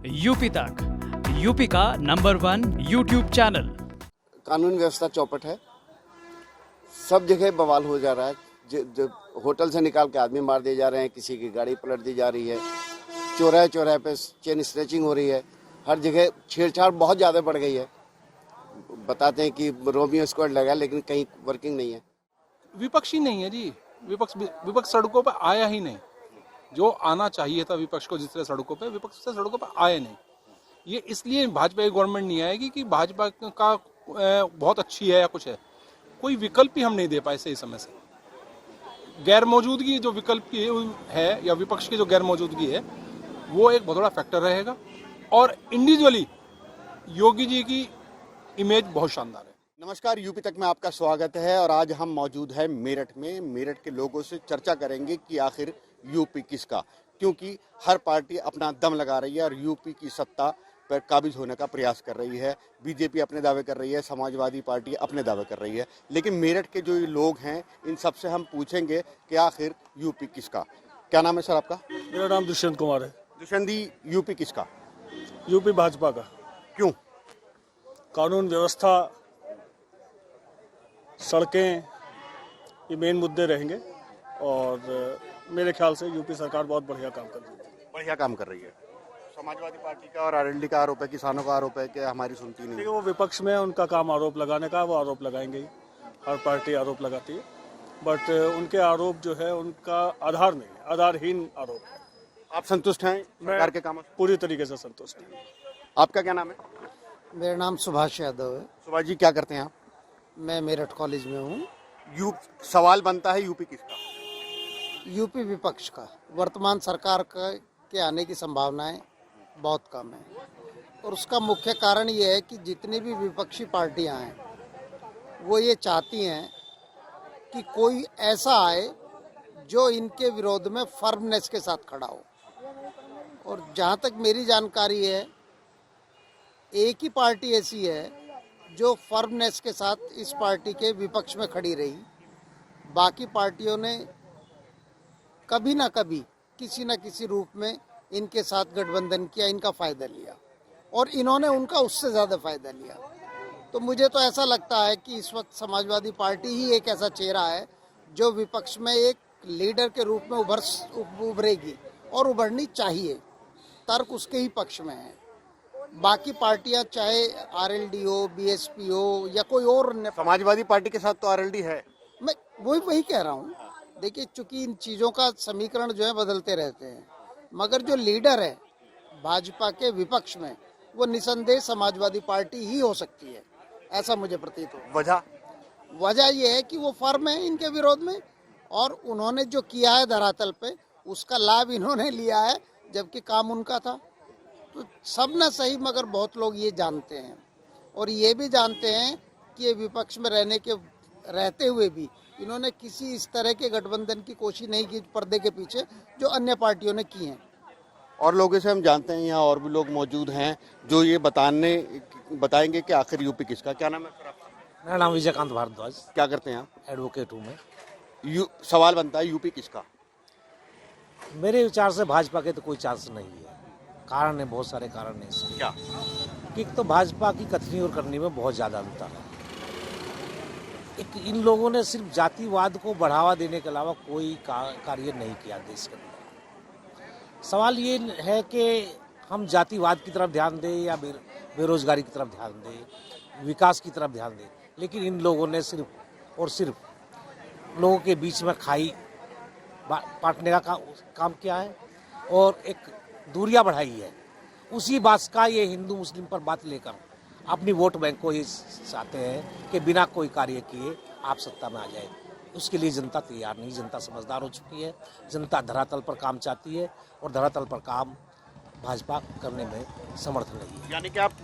UP तक, UP का number 1 YouTube channel. कानून व्यवस्था चौपट है, सब जगह बवाल हो जा रहा है। होटल से निकाल के आदमी मार दिए जा रहे हैं, किसी की गाड़ी पलट दी जा रही है, चौराहे चौराहे पे चेन स्नैचिंग हो रही है, हर जगह छेड़छाड़ बहुत ज़्यादा बढ़ गई है। बताते हैं कि रोमियो स्क्वाड लगा, लेकिन कहीं वर्किंग नहीं है। विपक्ष ही नहीं है जी। विपक्ष सड़कों पर आया ही नहीं। जो आना चाहिए था विपक्ष को, जिस तरह सड़कों पे, विपक्ष से सड़कों पर आए नहीं। ये इसलिए भाजपा की गवर्नमेंट नहीं आएगी कि भाजपा का बहुत अच्छी है या कुछ है। कोई विकल्प ही हम नहीं दे पाए सही समय से। गैर मौजूदगी जो विकल्प की है या विपक्ष की जो गैर मौजूदगी है, वो एक बहुत बड़ा फैक्टर रहेगा। और इंडिविजुअली योगी जी की इमेज बहुत शानदार है। नमस्कार, यूपी तक में आपका स्वागत है और आज हम मौजूद हैं मेरठ में। मेरठ के लोगों से चर्चा करेंगे कि आखिर यूपी किसका, क्योंकि हर पार्टी अपना दम लगा रही है और यूपी की सत्ता पर काबिज होने का प्रयास कर रही है। बीजेपी अपने दावे कर रही है, समाजवादी पार्टी अपने दावे कर रही है, लेकिन मेरठ के जो लोग हैं इन सबसे हम पूछेंगे कि आखिर यूपी किसका। क्या नाम है सर आपका? मेरा नाम दुष्यंत कुमार है। दुष्यंत जी, यूपी किसका? यूपी भाजपा का। क्यों? कानून व्यवस्था, सड़कें, ये मेन मुद्दे रहेंगे और मेरे ख्याल से यूपी सरकार बहुत बढ़िया काम कर रही है। बढ़िया काम कर रही है। समाजवादी पार्टी का और आरएलडी का आरोप है, किसानों का आरोप है कि हमारी सुनती नहीं। देखिए, वो विपक्ष में उनका काम आरोप लगाने का, वो आरोप लगाएंगे ही। हर पार्टी आरोप लगाती है, बट उनके आरोप जो है उनका आधार नहीं है, आधारहीन आरोप है। आप संतुष्ट हैं सरकार के कामों से? पूरी तरीके से संतुष्ट है। आपका क्या नाम है? मेरा नाम सुभाष यादव है। सुभाष जी, क्या करते हैं आप? मैं मेरठ कॉलेज में हूँ। सवाल बनता है यूपी किसका? यूपी विपक्ष का। वर्तमान सरकार के आने की संभावनाएं बहुत कम है और उसका मुख्य कारण ये है कि जितनी भी विपक्षी पार्टियां हैं वो ये चाहती हैं कि कोई ऐसा आए जो इनके विरोध में फर्मनेस के साथ खड़ा हो। और जहाँ तक मेरी जानकारी है, एक ही पार्टी ऐसी है जो फर्मनेस के साथ इस पार्टी के विपक्ष में खड़ी रही। बाकी पार्टियों ने कभी ना कभी किसी न किसी रूप में इनके साथ गठबंधन किया, इनका फायदा लिया और इन्होंने उनका उससे ज़्यादा फायदा लिया। तो मुझे तो ऐसा लगता है कि इस वक्त समाजवादी पार्टी ही एक ऐसा चेहरा है जो विपक्ष में एक लीडर के रूप में उभरेगी और उभरनी चाहिए। तर्क उसके ही पक्ष में है। बाकी पार्टियां चाहे आरएलडी हो, बीएसपी हो या कोई और, समाजवादी पार्टी के साथ तो आरएलडी है। मैं वही कह रहा हूँ। देखिए, चूंकि इन चीज़ों का समीकरण जो है बदलते रहते हैं, मगर जो लीडर है भाजपा के विपक्ष में वो निसंदेह समाजवादी पार्टी ही हो सकती है, ऐसा मुझे प्रतीत हो। वजह ये है कि वो फर्म है इनके विरोध में और उन्होंने जो किया है धरातल पे उसका लाभ इन्होंने लिया है, जबकि काम उनका था। तो सब न सही, मगर बहुत लोग ये जानते हैं और ये भी जानते हैं कि ये विपक्ष में रहते हुए भी इन्होंने किसी इस तरह के गठबंधन की कोशिश नहीं की पर्दे के पीछे जो अन्य पार्टियों ने की हैं। और लोगों से हम जानते हैं, यहाँ और भी लोग मौजूद हैं जो ये बताएंगे कि आखिर यूपी किसका। क्या नाम है सर आपका? मेरा नाम विजयकांत भारद्वाज। क्या करते हैं आप? एडवोकेट हूँ मैं। सवाल बनता है यूपी किसका? मेरे विचार से भाजपा के तो कोई चांस नहीं है। कारण है, बहुत सारे कारण है इसके। क्या? कि तो भाजपा की कथनी और करनी में बहुत ज़्यादा अंतर है। एक इन लोगों ने सिर्फ जातिवाद को बढ़ावा देने के अलावा कोई कार्य नहीं किया देश के अंदर। सवाल ये है कि हम जातिवाद की तरफ ध्यान दें या बेरोजगारी की तरफ ध्यान दें, विकास की तरफ ध्यान दें, लेकिन इन लोगों ने सिर्फ और सिर्फ लोगों के बीच में खाई बांटने का काम किया है और एक दूरियां बढ़ाई है। उसी बात का ये हिंदू मुस्लिम पर बात लेकर अपनी वोट बैंक को ये चाहते हैं कि बिना कोई कार्य किए आप सत्ता में आ जाए। उसके लिए जनता तैयार नहीं, जनता समझदार हो चुकी है। जनता धरातल पर काम चाहती है और धरातल पर काम भाजपा करने में समर्थ नहीं है। यानी कि आप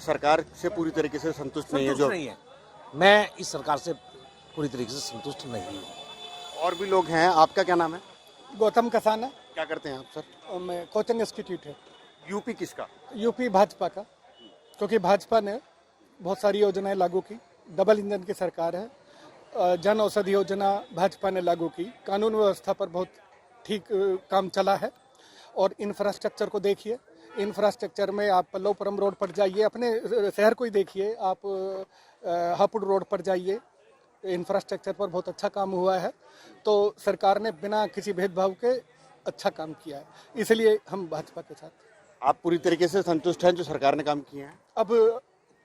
सरकार से पूरी तरीके से संतुष्ट नहीं है? जो नहीं है, मैं इस सरकार से पूरी तरीके से संतुष्ट नहीं हूँ। और भी लोग हैं। आपका क्या नाम है? गौतम कसाना। क्या करते हैं आप सर? मैं कोचिंग इंस्टीट्यूट है। यूपी किसका? यूपी भाजपा का, क्योंकि भाजपा ने बहुत सारी योजनाएं लागू की। डबल इंजन की सरकार है। जन औषधि योजना भाजपा ने लागू की। कानून व्यवस्था पर बहुत ठीक काम चला है और इंफ्रास्ट्रक्चर को देखिए, इंफ्रास्ट्रक्चर में आप पल्लवपुरम रोड पर जाइए, अपने शहर को ही देखिए, आप हापुड़ रोड पर जाइए, इंफ्रास्ट्रक्चर पर बहुत अच्छा काम हुआ है। तो सरकार ने बिना किसी भेदभाव के अच्छा काम किया है, इसलिए हम भाजपा के साथ। आप पूरी तरीके से संतुष्ट हैं जो सरकार ने काम किए हैं? अब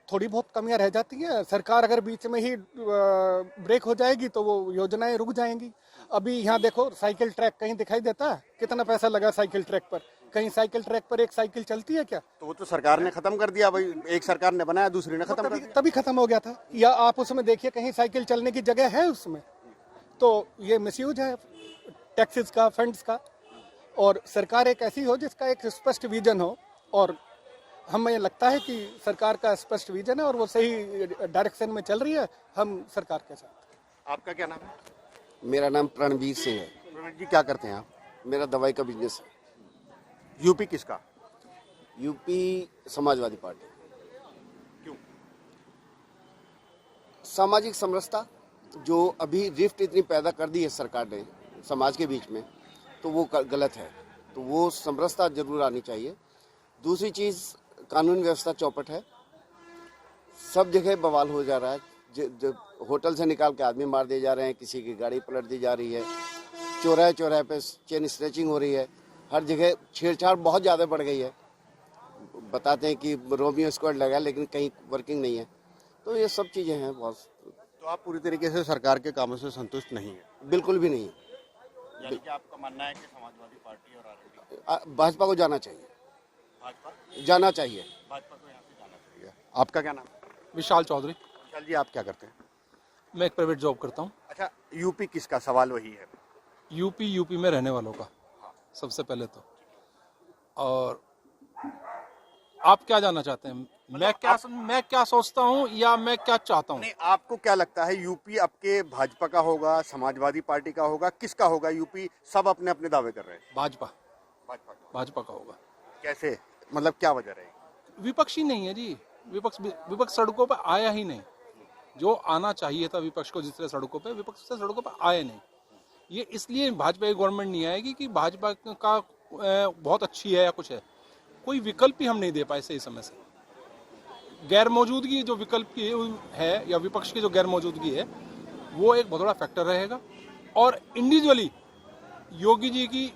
थोड़ी बहुत कमियां रह जाती हैं, सरकार अगर बीच में ही ब्रेक हो जाएगी तो वो योजनाएं रुक जाएंगी। अभी यहाँ देखो, साइकिल ट्रैक कहीं दिखाई देता है? कितना पैसा लगा साइकिल ट्रैक पर? कहीं साइकिल ट्रैक पर एक साइकिल चलती है क्या? तो वो तो सरकार ने खत्म कर दिया भाई, एक सरकार ने बनाया, दूसरी ने खत्म कर दिया। तभी खत्म हो गया था। या आप उसमें देखिए, कहीं साइकिल चलने की जगह है उसमें? तो ये मिसयूज है टैक्सेस का, फंड्स का। और सरकार एक ऐसी हो जिसका एक स्पष्ट विजन हो, और हमें लगता है कि सरकार का स्पष्ट विजन है और वो सही डायरेक्शन में चल रही है। हम सरकार के साथ। आपका क्या नाम है? मेरा नाम प्रणवीर सिंह है। प्रवीण जी, क्या करते हैं आप? मेरा दवाई का बिजनेस है। यूपी किसका? UP Samajwadi party. क्यों? सामाजिक समरसता जो अभी रिफ्ट इतनी पैदा कर दी है सरकार ने समाज के बीच में, तो वो गलत है। तो वो समरसता जरूर आनी चाहिए। दूसरी चीज़, कानून व्यवस्था चौपट है, सब जगह बवाल हो जा रहा है। होटल से निकाल के आदमी मार दिए जा रहे हैं, किसी की गाड़ी पलट दी जा रही है, चौराहे चौराहे पे चेन स्ट्रेचिंग हो रही है, हर जगह छेड़छाड़ बहुत ज़्यादा बढ़ गई है। बताते हैं कि रोमियो स्क्वाड लगा, लेकिन कहीं वर्किंग नहीं है। तो ये सब चीज़ें हैं बहुत। तो आप पूरी तरीके से सरकार के कामों से संतुष्ट नहीं है? बिल्कुल भी नहीं। यानी कि आपका मानना है कि समाजवादी पार्टी और आरएलडी, भाजपा को जाना चाहिए, जाना चाहिए। भाजपा को यहाँ से जाना चाहिए। आपका क्या नाम है? विशाल चौधरी। विशाल जी, आप क्या करते हैं? मैं एक प्राइवेट जॉब करता हूँ। अच्छा, यूपी किसका? सवाल वही है। यूपी में रहने वालों का सबसे पहले तो। और आप क्या जानना चाहते हैं? मैं क्या सोचता हूँ या मैं क्या चाहता हूँ? नहीं, आपको क्या लगता है यूपी आपके भाजपा का होगा, समाजवादी पार्टी का होगा, किसका होगा? यूपी सब अपने अपने दावे कर रहे हैं। भाजपा का होगा। कैसे? मतलब क्या वजह रहेगी? विपक्ष ही नहीं है जी। विपक्ष सड़कों पर आया ही नहीं। जो आना चाहिए था विपक्ष को जिस तरह सड़कों पे, विपक्ष से सड़कों पर आए नहीं। ये इसलिए भाजपा की गवर्नमेंट नहीं आएगी कि भाजपा का बहुत अच्छी है या कुछ है। कोई विकल्प ही हम नहीं दे पाए सही समय से। गैर मौजूदगी जो विकल्प की है या विपक्ष की जो गैर मौजूदगी है, वो एक बहुत बड़ा फैक्टर रहेगा। और इंडिविजुअली योगी जी की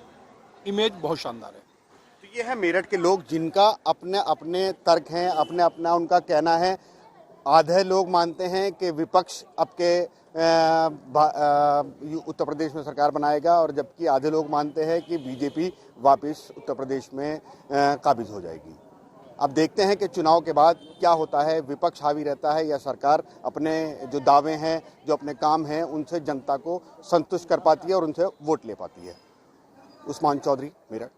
इमेज बहुत शानदार है। तो ये है मेरठ के लोग जिनका अपने अपने तर्क हैं, अपने अपना उनका कहना है। आधे लोग मानते हैं कि विपक्ष अब के उत्तर प्रदेश में सरकार बनाएगा, और जबकि आधे लोग मानते हैं कि बीजेपी वापस उत्तर प्रदेश में काबिज हो जाएगी। अब देखते हैं कि चुनाव के बाद क्या होता है, विपक्ष हावी रहता है या सरकार अपने जो दावे हैं, जो अपने काम हैं, उनसे जनता को संतुष्ट कर पाती है और उनसे वोट ले पाती है। उस्मान चौधरी, मेरठ।